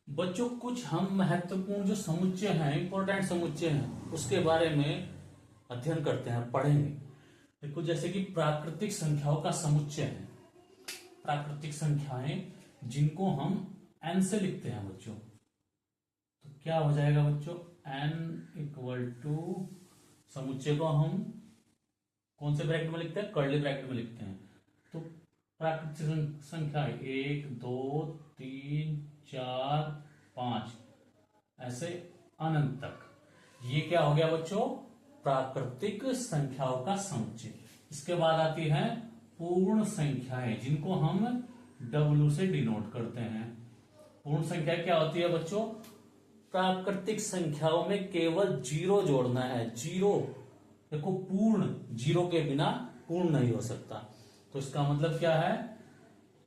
बच्चों कुछ हम महत्वपूर्ण जो समुच्चय हैं, इंपॉर्टेंट समुच्चय हैं, उसके बारे में अध्ययन करते हैं, पढ़ेंगे। देखो जैसे कि प्राकृतिक संख्याओं का समुच्चय है, प्राकृतिक संख्याएं जिनको हम n से लिखते हैं बच्चों, तो क्या हो जाएगा बच्चों, n इक्वल टू समुच्चय को हम कौन से ब्रैकेट में लिखते हैं, कर्ली ब्रैकेट में लिखते हैं। तो प्राकृतिक संख्या 1 2 3 4 5 ऐसे अनंत तक, ये क्या हो गया बच्चों, प्राकृतिक संख्याओं का समुच्चय। इसके बाद आती है पूर्ण संख्याएं जिनको हम W से डिनोट करते हैं। पूर्ण संख्या क्या होती है बच्चों, प्राकृतिक संख्याओं में केवल जीरो जोड़ना है, जीरो। देखो पूर्ण जीरो के बिना पूर्ण नहीं हो सकता, तो इसका मतलब क्या है,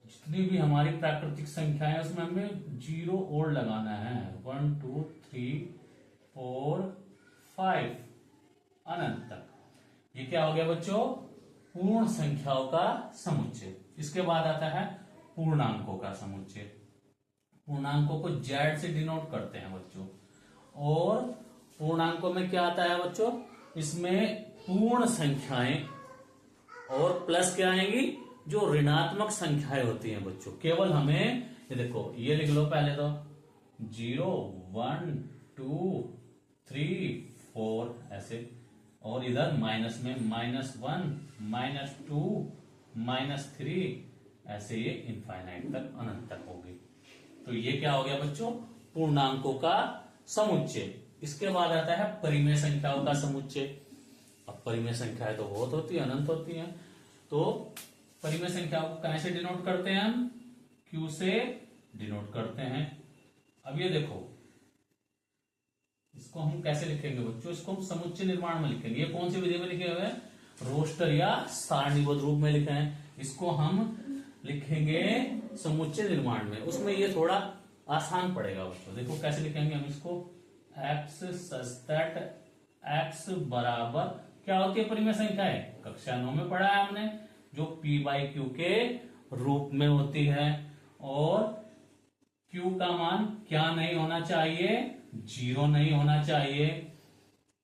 जितनी भी हमारी प्राकृतिक संख्याएं हैं उसमें हमें जीरो और लगाना है। 1 2 3 4 5 अनंत तक। ये क्या हो गया बच्चों, पूर्ण संख्याओं का समुच्चय। इसके बाद आता है पूर्णांकों का समुच्चय। पूर्णांकों को Z से डिनोट करते हैं बच्चों। और पूर्णांकों में क्या आता है बच्चों, इसमें पूर्ण संख्याएं और प्लस क्या आएंगी, जो ऋणात्मक संख्याएं होती हैं बच्चों। केवल हमें ये देखो, ये लिख लो पहले तो 0 1 2 3 4 ऐसे, और इधर माइनस में -1 -2 -3 ऐसे ये इनफाइनाइट तक, अनंत तक होगी। तो ये क्या हो गया बच्चों, पूर्णांकों का समुच्चय। इसके बाद आता है परिमेय संख्याओं का समुच्चय। अब परिमेय संख्याएं तो बहुत होती है, अनंत होती हैं। तो परिमेय संख्याओं को कैसे डिनोट करते हैं हम, Q से डिनोट करते हैं। अब ये देखो, इसको हम कैसे लिखेंगे बच्चों, इसको हम समुच्चय निर्माण में लिखेंगे। ये कौन सी विधि में लिखे हुए हैं, रोस्टर या सारणीबद्ध रूप में लिखे हैं। इसको हम लिखेंगे समुच्चय निर्माण में, उसमें ये थोड़ा आसान पड़ेगा बच्चों। देखो कैसे लिखेंगे हम इसको, x सच दैट x बराबर क्या होती है परिमेय संख्याएं, कक्षा 9 में पढ़ा है हमने, जो p/q के रूप में होती है। और q का मान क्या नहीं होना चाहिए, जीरो नहीं होना चाहिए,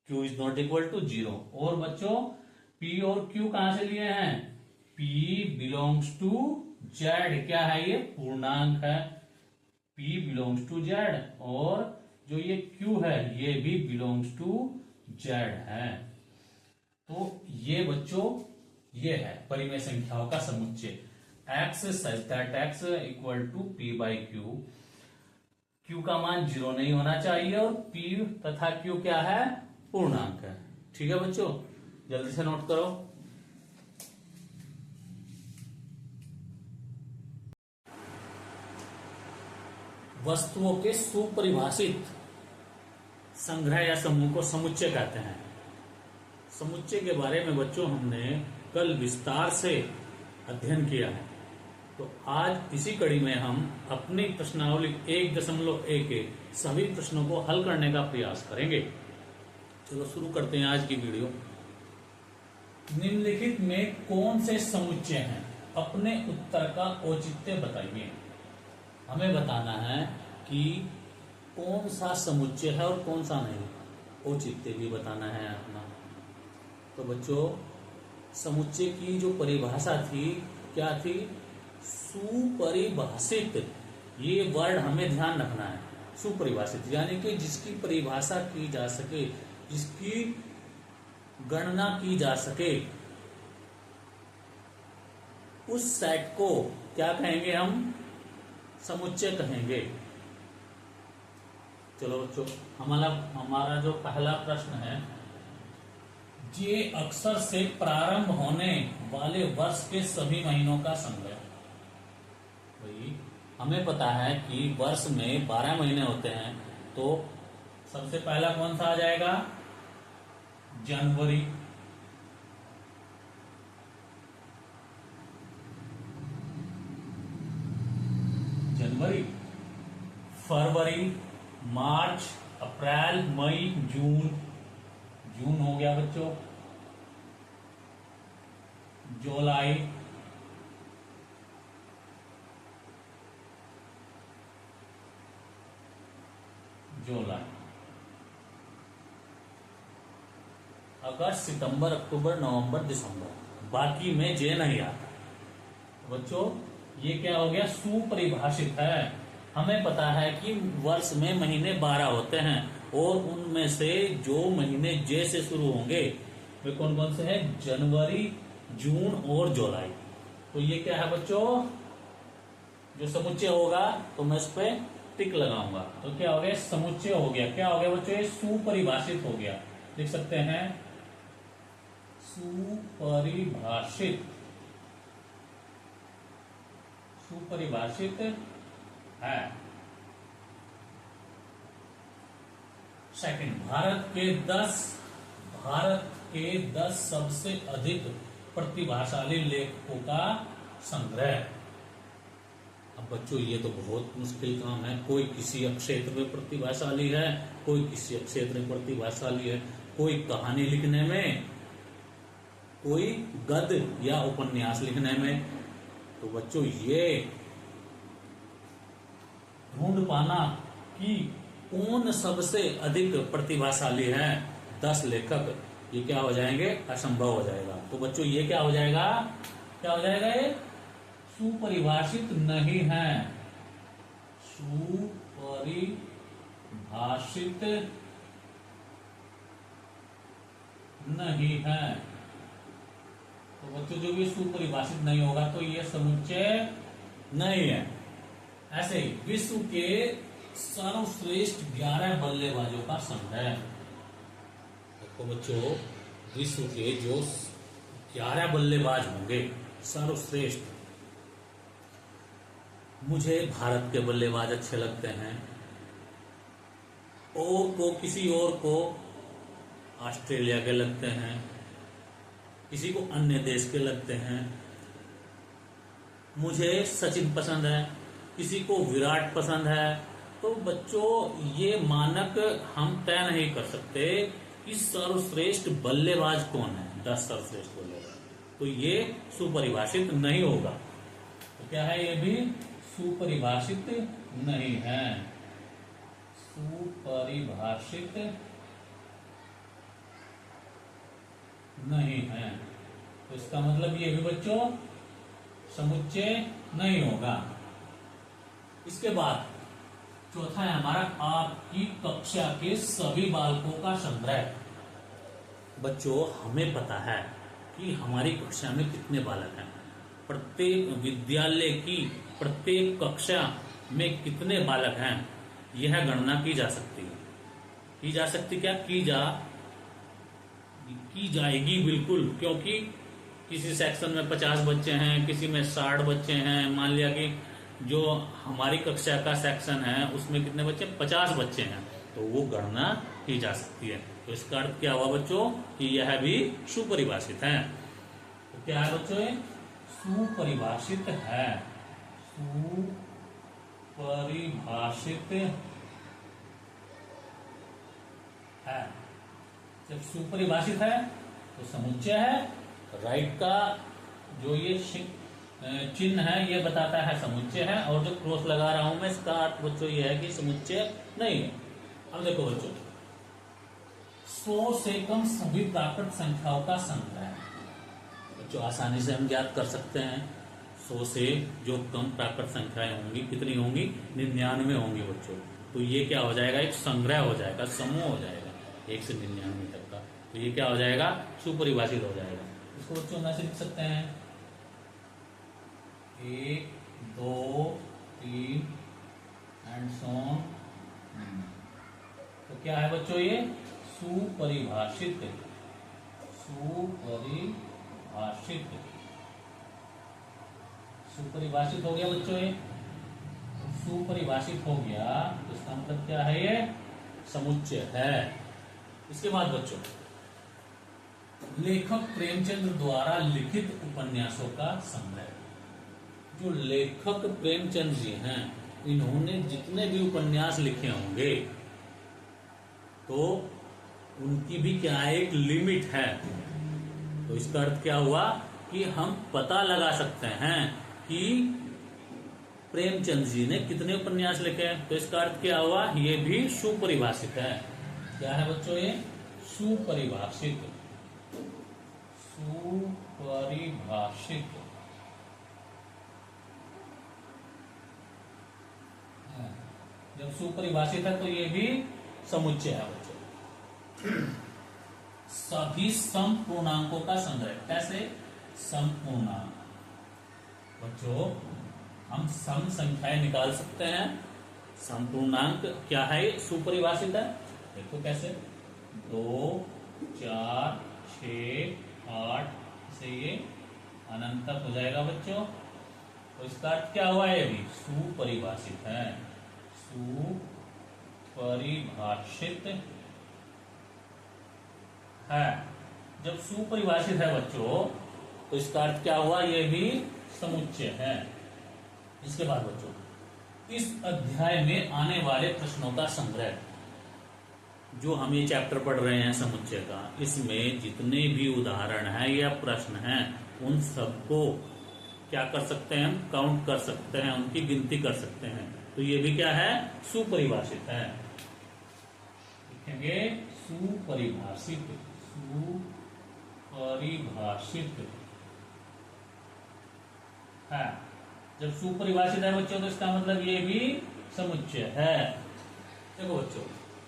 q is not equal to zero. और बच्चों p और q कहां से लिए हैं, p बिलोंग्स टू z, क्या है ये, पूर्णांक है, p बिलोंग्स टू z। और जो ये q है ये भी बिलोंग्स टू z है। तो ये बच्चों ये है परिमेय संख्याओं का समुच्चय। x such that x equal to p/q, q का मान जीरो नहीं होना चाहिए, और p तथा q क्या है, पूर्णांक है। ठीक है बच्चों, जल्दी से नोट करो। वस्तुओं के सुपरिभाषित संग्रह या समूह को समुच्चय कहते हैं। समुच्चय के बारे में बच्चों हमने कल विस्तार से अध्ययन किया है। तो आज इसी कड़ी में हम अपनी प्रश्नावली 1.1 सभी प्रश्नों को हल करने का प्रयास करेंगे। चलो शुरू करते हैं आज की वीडियो। निम्नलिखित में कौन से समुच्चय हैं, अपने उत्तर का औचित्य बताइए। हमें बताना है कि कौन सा समुच्चय है और कौन सा नहीं, औचित्य भी बताना है अपना। तो बच्चों समुच्चय की जो परिभाषा थी क्या थी, सुपरिभाषित। ये वर्ड हमें ध्यान रखना है, सुपरिभाषित यानी कि जिसकी परिभाषा की जा सके, जिसकी गणना की जा सके, उस सेट को क्या कहेंगे हम, समुच्चय कहेंगे। चलो बच्चों हमारा जो पहला प्रश्न है, जे अक्षर से प्रारंभ होने वाले वर्ष के सभी महीनों का संग्रह। भाई हमें पता है कि वर्ष में 12 महीने होते हैं, तो सबसे पहला कौन सा आ जाएगा, जनवरी। जनवरी, फरवरी, मार्च, अप्रैल, मई, जून। जून हो गया बच्चों। जुलाई, जुलाई, अगस्त, सितंबर, अक्टूबर, नवंबर, दिसंबर, बाकी में जे नहीं आता। बच्चों ये क्या हो गया, सुपरिभाषित है। हमें पता है कि वर्ष में महीने 12 होते हैं और उनमें से जो महीने जे से शुरू होंगे वे कौन कौन से हैं, जनवरी, जून और जुलाई। तो ये क्या है बच्चों, जो समुच्चय होगा तो मैं इस पे टिक लगाऊंगा। तो क्या हो गया, समुच्चय हो गया। क्या हो गया बच्चों, ये सुपरिभाषित हो गया। लिख सकते हैं सुपरिभाषित, सुपरिभाषित है। सेकंड, भारत के 10 सबसे अधिक प्रतिभाशाली लेखकों का संग्रह। अब बच्चों ये तो बहुत मुश्किल काम है। कोई किसी क्षेत्र में प्रतिभाशाली है, कोई किसी क्षेत्र में प्रतिभाशाली है, कोई कहानी लिखने में, कोई गद्य या उपन्यास लिखने में। तो बच्चों ये ढूंढ पाना कि कौन सबसे अधिक प्रतिभाशाली है, 10 लेखक, ये क्या हो जाएंगे, असंभव हो जाएगा। तो बच्चों ये क्या हो जाएगा, क्या हो जाएगा, ये सुपरिभाषित नहीं है, सुपरिभाषित नहीं है। तो बच्चों जो भी सुपरिभाषित नहीं होगा तो ये समुच्चय नहीं है। ऐसे ही विश्व के सर्वश्रेष्ठ 11 बल्लेबाजों का संग्रह। देखो बच्चों, विश्व के जो 11 बल्लेबाज होंगे सर्वश्रेष्ठ, मुझे भारत के बल्लेबाज अच्छे लगते हैं, और को किसी और को ऑस्ट्रेलिया के लगते हैं, किसी को अन्य देश के लगते हैं। मुझे सचिन पसंद है, किसी को विराट पसंद है। तो बच्चों ये मानक हम तय नहीं कर सकते कि सर्वश्रेष्ठ बल्लेबाज कौन है, 10 सर्वश्रेष्ठ बल्लेबाज। तो ये सुपरिभाषित नहीं होगा। तो क्या है, ये भी सुपरिभाषित नहीं है, सुपरिभाषित नहीं है। तो इसका मतलब ये भी बच्चों समुच्चय नहीं होगा। इसके बाद चौथा है हमारा आपकी कक्षा के सभी बालकों का संग्रह। बच्चों हमें पता है कि हमारी कक्षा में कितने बालक हैं, प्रत्येक विद्यालय की प्रत्येक कक्षा में कितने बालक हैं, यह गणना की जा सकती है। की जा सकती, क्या की जाएगी बिल्कुल, क्योंकि किसी सेक्शन में 50 बच्चे हैं, किसी में 60 बच्चे हैं। मान लिया कि जो हमारी कक्षा का सेक्शन है उसमें कितने बच्चे, 50 बच्चे हैं, तो वो गणना की जा सकती है। तो इसका अर्थ क्या हुआ बच्चों कि यह भी सुपरिभाषित है। तो क्या है बच्चों, सुपरिभाषित है, सुपरिभाषित है। जब सुपरिभाषित है तो समुच्चय है। राइट का जो ये चिन्ह है ये बताता है समुच्चय है, और जो क्रॉस लगा रहा हूं मैं इसका अर्थ बच्चों ये है कि समुच्चय नहीं है। अब देखो बच्चों, 100 से कम सभी प्राकृत संख्याओं का संग्रह। बच्चों आसानी से हम ज्ञात कर सकते हैं, 100 से जो कम प्राकृत संख्याएं होंगी कितनी होंगी, 99 होंगी बच्चों। तो ये क्या हो जाएगा, एक संग्रह हो जाएगा, समूह हो जाएगा 1 से 99 तक का। तो ये क्या हो जाएगा, सुपरिभाषित हो जाएगा। इसको बच्चों में से लिख सकते हैं 1, 2, 3 एंड सो ऑन। तो क्या है बच्चों, ये सुपरिभाषित, सुपरिभाषित, सुपरिभाषित हो गया बच्चों। ये सुपरिभाषित हो गया तो इसका मतलब क्या है, ये समुच्चय है। इसके बाद बच्चों लेखक प्रेमचंद्र द्वारा लिखित उपन्यासों का संग्रह। जो लेखक प्रेमचंद जी हैं, इन्होंने जितने भी उपन्यास लिखे होंगे तो उनकी भी क्या एक लिमिट है। तो इसका अर्थ क्या हुआ कि हम पता लगा सकते हैं कि प्रेमचंद जी ने कितने उपन्यास लिखे हैं? तो इसका अर्थ क्या हुआ? ये भी सुपरिभाषित है। क्या है बच्चों? ये सुपरिभाषित। सुपरिभाषित है। जब सुपरिभाषित है तो ये भी समुच्चय है बच्चों। सभी समपूर्णांकों का संग्रह। कैसे? समपूर्णांक। बच्चों हम सम संख्याएं निकाल सकते हैं। समपूर्णांक क्या है? सुपरिभाषित है। देखो कैसे? 2, 4, 6, 8 से ये अनंत तक हो जाएगा बच्चों। तो इसका अर्थ क्या हुआ? ये भी सुपरिभाषित है। सुपरिभाषित है। जब सुपरिभाषित है बच्चों तो इसका अर्थ क्या हुआ? ये भी समुच्चय है। इसके बाद बच्चों इस अध्याय में आने वाले प्रश्नों का संग्रह। जो हम ये चैप्टर पढ़ रहे हैं समुच्चय का, इसमें जितने भी उदाहरण हैं या प्रश्न हैं उन सबको क्या कर सकते हैं? हम काउंट कर सकते हैं, उनकी गिनती कर सकते हैं। तो ये भी क्या है? सुपरिभाषित है। लिखेंगे सुपरिभाषित। सुपरिभाषित है। जब सुपरिभाषित है बच्चों तो इसका मतलब ये भी समुच्चय है। देखो बच्चों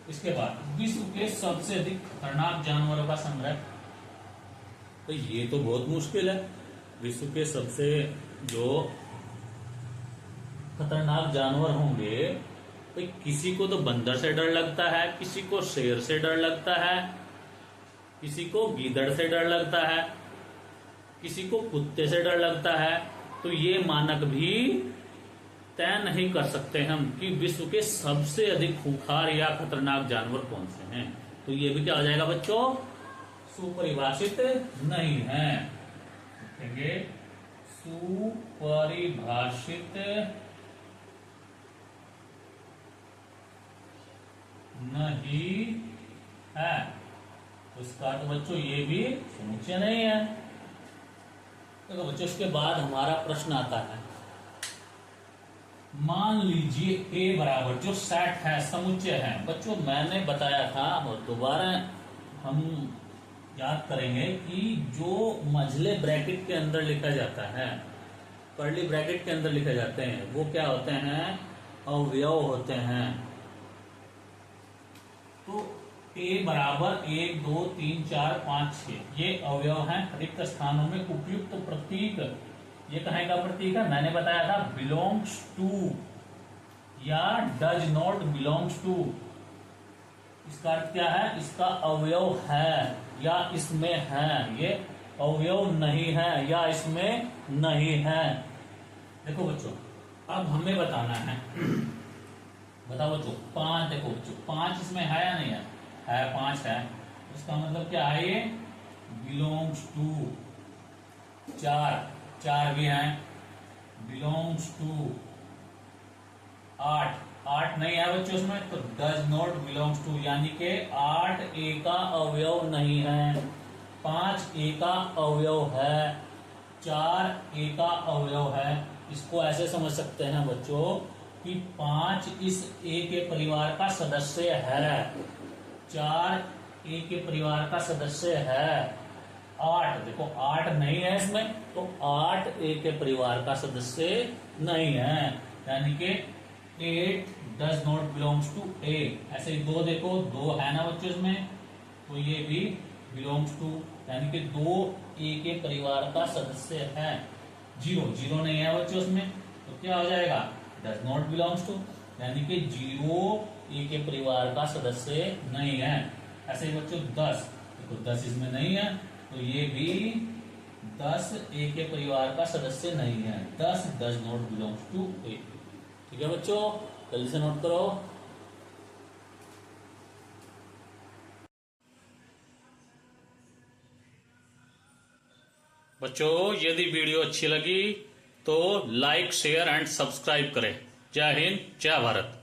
इसके बाद विश्व के सबसे अधिक खतरनाक जानवरों का संग्रह। तो ये तो बहुत मुश्किल है। विश्व के सबसे जो खतरनाक जानवर होंगे, तो किसी को तो बंदर से डर लगता है, किसी को शेर से डर लगता है, किसी को गीदड़ से डर लगता है, किसी को कुत्ते से डर लगता है। तो ये मानक भी तय नहीं कर सकते हम कि विश्व के सबसे अधिक खूंखार या खतरनाक जानवर कौन से हैं। तो ये भी क्या हो जाएगा बच्चों? सुपरिभाषित नहीं है। लिखेंगे सुपरिभाषित नहीं है। तो इसका तो बच्चों ये भी समुच्चय नहीं है। देखो बच्चों इसके बाद हमारा प्रश्न आता है। मान लीजिए A बराबर जो सेट है, समुच्चय है। बच्चों मैंने बताया था और दोबारा हम याद करेंगे कि जो मझले ब्रैकेट के अंदर लिखा जाता है, कर्ली ब्रैकेट के अंदर लिखे जाते हैं, वो क्या होते हैं? अवयव होते हैं। तो A बराबर 1, 2, 3, 4, 5, 6 ये अवयव हैं। रिक्त स्थानों में उपयुक्त प्रतीक, ये कहाँ का प्रतीक है? मैंने बताया था बिलोंग्स टू या डज नॉट बिलोंग्स टू। इसका अर्थ क्या है? इसका अवयव है या इसमें है। ये अवयव नहीं है या इसमें नहीं है। देखो बच्चों अब हमें बताना है। बताओ बच्चों 5। देखो बच्चों 5 इसमें है या नहीं है? 5 है। इसका मतलब क्या है? ये बिलोंग्स टू। 4 भी हैं, बिलोंग्स टू। 8 नहीं है बच्चों इसमें, तो डज नॉट बिलोंग्स टू, यानी कि 8 A का अवयव नहीं है। 5 A का अवयव है, 4 A का अवयव है। इसको ऐसे समझ सकते हैं बच्चों कि 5 इस A के परिवार का सदस्य है, 4 A के परिवार का सदस्य है। 8 देखो 8 नहीं है इसमें, तो 8 A के परिवार का सदस्य नहीं है, यानी कि 8 does not belongs to A। ऐसे ही 2 देखो 2 है ना बच्चों इसमें, तो ये भी बिलोंग्स टू, यानी कि 2 A के परिवार का सदस्य है। 0 नहीं है बच्चों इसमें, तो क्या हो जाएगा? डज नॉट बिलोंग्स टू, यानी कि 0 A के परिवार का सदस्य नहीं है। ऐसे ही बच्चों 10 देखो 10 इसमें नहीं है, तो ये भी 10 A के परिवार का सदस्य नहीं है। 10 does not belongs to A। ठीक है बच्चों, जल्दी से नोट करो। बच्चों यदि वीडियो अच्छी लगी तो लाइक, शेयर एंड सब्सक्राइब करें। जय हिंद, जय भारत।